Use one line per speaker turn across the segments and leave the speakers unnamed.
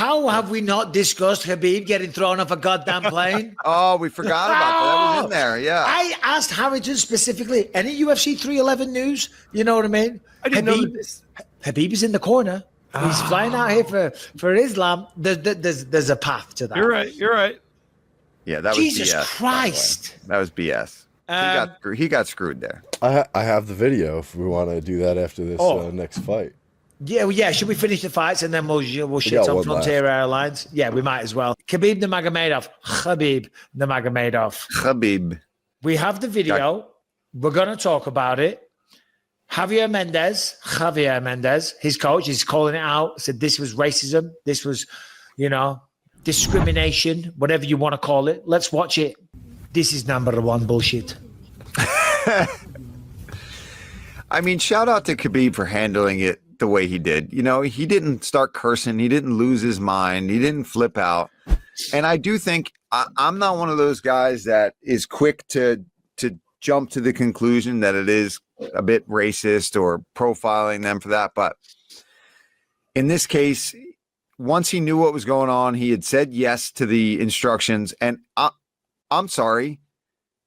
How have we not discussed Khabib getting thrown off a goddamn plane?
Oh, we forgot about that. That was in there. Yeah.
I asked Harrington specifically, any UFC 311 news? You know what I mean?
I didn't know this.
Habib is in the corner. He's flying out here for Islam. There's a path to that.
You're right. You're right.
Yeah, that was
Jesus
BS.
Christ.
That was BS. He got screwed there.
I have the video if we want to do that after this next fight.
Yeah, well, yeah. Should we finish the fights and then we'll shit on Frontier Airlines? Yeah, we might as well. Khabib Nurmagomedov.
Khabib.
We have the video. We're going to talk about it. Javier Mendez, his coach, is calling it out. Said this was racism. This was, discrimination, whatever you want to call it. Let's watch it. This is number one bullshit.
I mean, shout out to Khabib for handling it the way he did. He didn't start cursing. He didn't lose his mind. He didn't flip out. And I do think I'm not one of those guys that is quick to jump to the conclusion that it is a bit racist or profiling them for that. But in this case, once he knew what was going on, he had said yes to the instructions. And I'm sorry.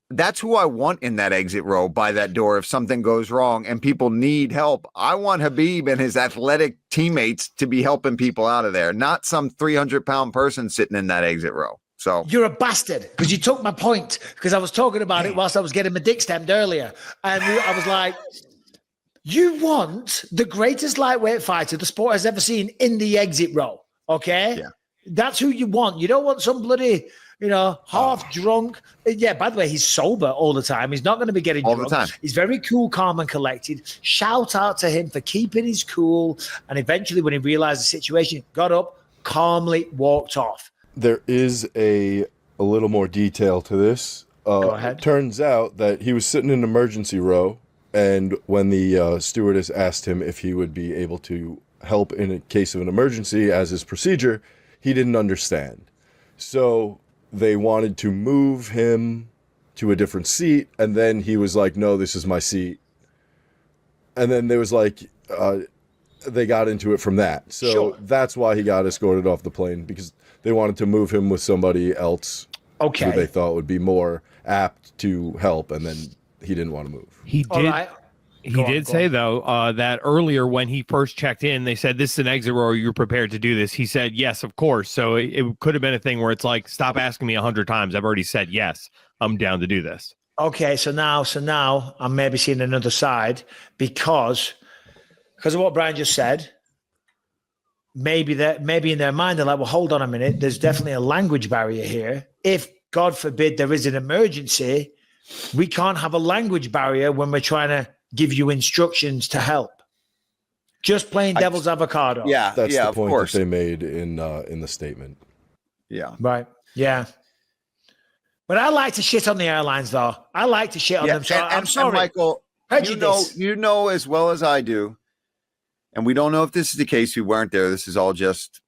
That's who I want in that exit row by that door if something goes wrong and people need help. I want Khabib and his athletic teammates to be helping people out of there, not some 300-pound person sitting in that exit row. So
you're a bastard because you took my point because I was talking about it whilst I was getting my dick stamped earlier. And I was like, you want the greatest lightweight fighter the sport has ever seen in the exit row. Okay. Yeah. That's who you want. You don't want some bloody, half drunk. Yeah. By the way, he's sober all the time. He's not going to be getting
all
drunk.
The time.
He's very cool, calm and collected. Shout out to him for keeping his cool. And eventually when he realized the situation, got up, calmly walked off.
There is a little more detail to this.
Go ahead.
It turns out that he was sitting in emergency row, and when the stewardess asked him if he would be able to help in a case of an emergency as his procedure, he didn't understand. So they wanted to move him to a different seat, and then he was like, no, this is my seat. And then there was they got into it from that. So That's why he got escorted off the plane, because they wanted to move him with somebody else who they thought would be more apt to help, and then he didn't want to move.
He did. He did say, though, that earlier when he first checked in, they said, this is an exit row. You're prepared to do this. He said, yes, of course. So it could have been a thing where it's like, stop asking me 100 times. I've already said yes. I'm down to do this. Okay,
so now I'm maybe seeing another side because of what Brian just said. Maybe in their mind, they're like, well, hold on a minute. There's definitely a language barrier here. If, God forbid, there is an emergency, we can't have a language barrier when we're trying to give you instructions to help. Just playing devil's avocado.
Yeah,
that's the point
that
they made in the statement.
Yeah.
Right. Yeah. But I like to shit on the airlines, though. I like to shit on them. So I'm sorry.
And Michael, you know as well as I do, and we don't know if this is the case. We weren't there. This is all just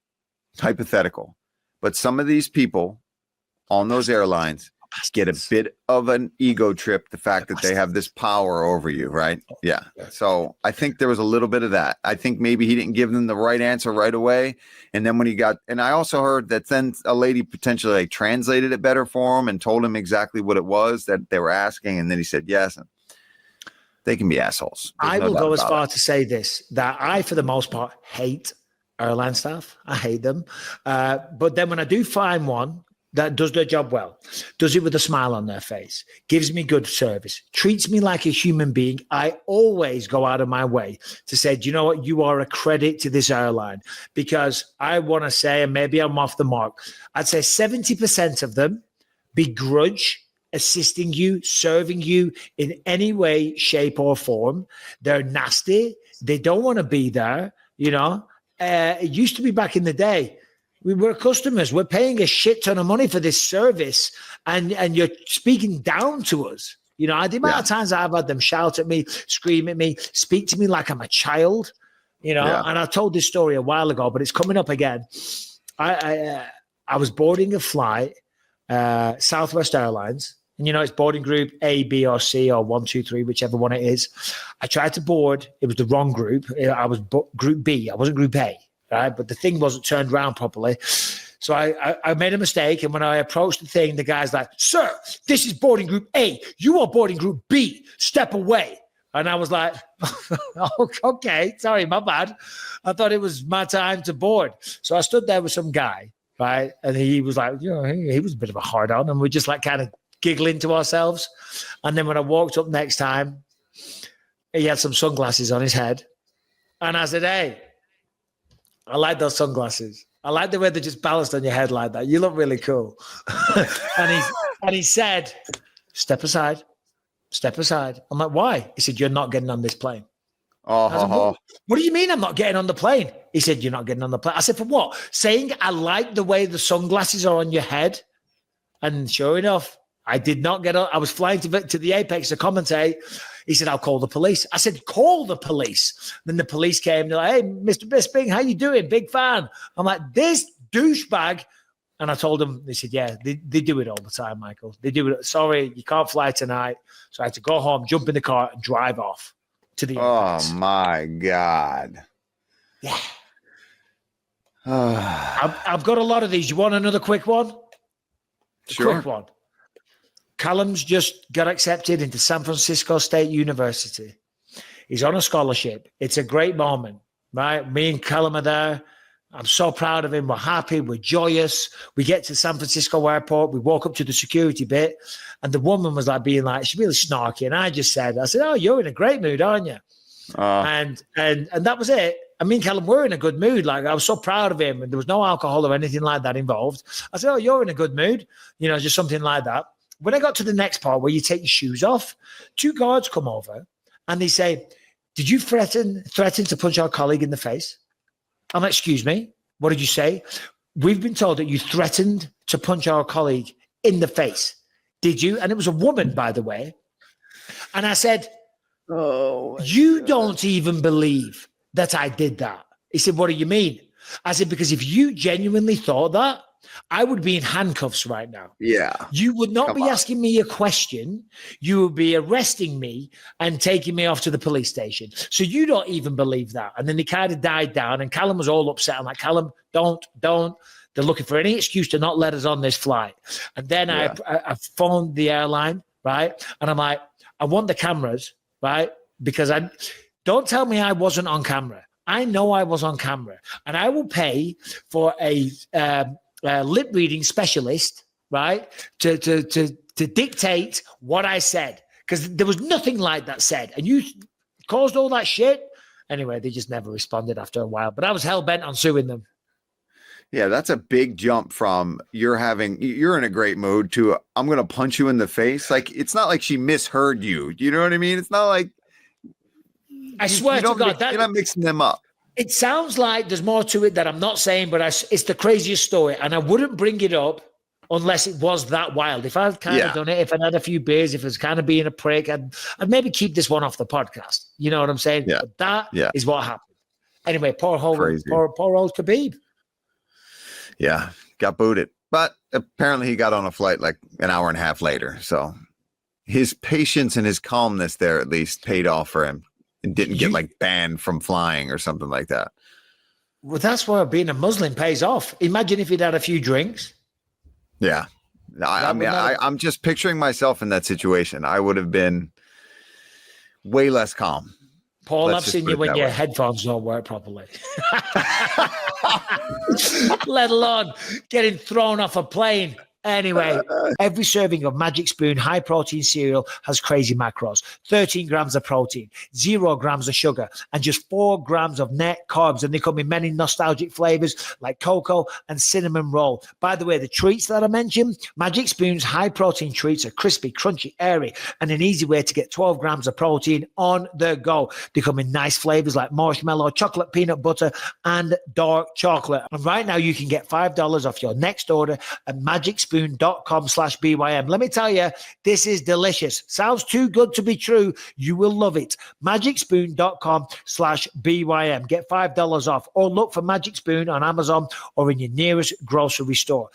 hypothetical. But some of these people on those airlines get a bit of an ego trip, the fact that they have this power over you, right? Yeah. So I think there was a little bit of that. I think maybe he didn't give them the right answer right away. And then when he got, and I also heard that then a lady potentially translated it better for him and told him exactly what it was that they were asking. And then he said yes. And they can be assholes.
I will go as far to say this, that I, for the most part, hate airline staff. I hate them. But then when I do find one that does their job well, does it with a smile on their face, gives me good service, treats me like a human being, I always go out of my way to say, do you know what? You are a credit to this airline, because I want to say, and maybe I'm off the mark, I'd say 70% of them begrudge assisting you, serving you in any way, shape, or form. They're nasty. They don't want to be there. It used to be back in the day. We were customers. We're paying a shit ton of money for this service, and you're speaking down to us. The amount of times I've had them shout at me, scream at me, speak to me like I'm a child. And I told this story a while ago, but it's coming up again. I was boarding a flight, Southwest Airlines, and it's boarding group A, B, or C, or 1, 2, 3, whichever one it is. I tried to board. It was the wrong group. I was group B. I wasn't group A. right? But the thing wasn't turned around properly. So I made a mistake. And when I approached the thing, the guy's like, sir, this is boarding group A. You are boarding group B. Step away. And I was like, oh, okay, sorry, my bad. I thought it was my time to board. So I stood there with some guy, right? And he was like, he was a bit of a hard on. And we just like kind of giggling to ourselves. And then when I walked up next time, he had some sunglasses on his head. And I said, hey, I like those sunglasses. I like the way they're just balanced on your head like that. You look really cool. and he said, step aside. Step aside. I'm like, why? He said, you're not getting on this plane. Said, what do you mean I'm not getting on the plane? He said, you're not getting on the plane. I said, for what? Saying I like the way the sunglasses are on your head. And sure enough, I did not get on. I was flying to the Apex to commentate. He said, I'll call the police. I said, call the police. Then the police came. They're like, hey, Mr. Bisping, how you doing? Big fan. I'm like, this douchebag. And I told them, they said, yeah, they do it all the time, Michael. They do it. Sorry, you can't fly tonight. So I had to go home, jump in the car, and drive off to the Apex.
Oh, my God.
Yeah. I've got a lot of these. You want another quick one?
Sure.
Quick one. Callum's just got accepted into San Francisco State University. He's on a scholarship. It's a great moment, right? Me and Callum are there. I'm so proud of him. We're happy. We're joyous. We get to San Francisco airport. We walk up to the security bit, and the woman was like being like, she's really snarky. And I said, oh, you're in a great mood, aren't you? And that was it. I mean, Callum, we're in a good mood. Like, I was so proud of him, and there was no alcohol or anything like that involved. I said, oh, you're in a good mood. Just something like that. When I got to the next part where you take your shoes off, two guards come over and they say, did you threaten to punch our colleague in the face? I'm like, excuse me, what did you say? We've been told that you threatened to punch our colleague in the face. Did you? And it was a woman, by the way. And I said, you don't even believe that I did that. He said, what do you mean? I said, because if you genuinely thought that, I would be in handcuffs right now.
Yeah.
You would not be asking me a question. You would be arresting me and taking me off to the police station. So you don't even believe that. And then he kind of died down, and Callum was all upset. I'm like, Callum, don't. They're looking for any excuse to not let us on this flight. And then I phoned the airline, right? And I'm like, I want the cameras, right? Because don't tell me I wasn't on camera. I know I was on camera, and I will pay for a lip reading specialist, right, to dictate what I said, because there was nothing like that said, and you caused all that shit. Anyway, they just never responded after a while, but I was hell-bent on suing them.
Yeah, that's a big jump from you're in a great mood to I'm going to punch you in the face. Like, it's not like she misheard you. You know what I mean? It's not like
I swear to God,
you're not mixing them up.
It sounds like there's more to it that I'm not saying, but it's the craziest story. And I wouldn't bring it up unless it was that wild. If I'd kind of done it, if I'd had a few beers, if it was kind of being a prick, I'd maybe keep this one off the podcast. You know what I'm saying?
Yeah.
But that is what happened. Anyway, poor old Khabib.
Yeah, got booted. But apparently he got on a flight like an hour and a half later. So his patience and his calmness there at least paid off for him. And didn't get like banned from flying or something like that.
Well, that's where being a Muslim pays off. Imagine if he'd had a few drinks.
Yeah. I'm just picturing myself in that situation. I would have been way less calm.
Paul, I've seen you when your headphones don't work properly. Let alone getting thrown off a plane. Anyway, every serving of Magic Spoon high-protein cereal has crazy macros. 13 grams of protein, 0 grams of sugar, and just 4 grams of net carbs. And they come in many nostalgic flavors like cocoa and cinnamon roll. By the way, the treats that I mentioned, Magic Spoon's high-protein treats are crispy, crunchy, airy, and an easy way to get 12 grams of protein on the go. They come in nice flavors like marshmallow, chocolate, peanut butter, and dark chocolate. And right now, you can get $5 off your next order at magicspoon.com/BYM. Let me tell you, this is delicious. Sounds too good to be true. You will love it. magicspoon.com/BYM. Get $5 off, or look for Magic Spoon on Amazon or in your nearest grocery store.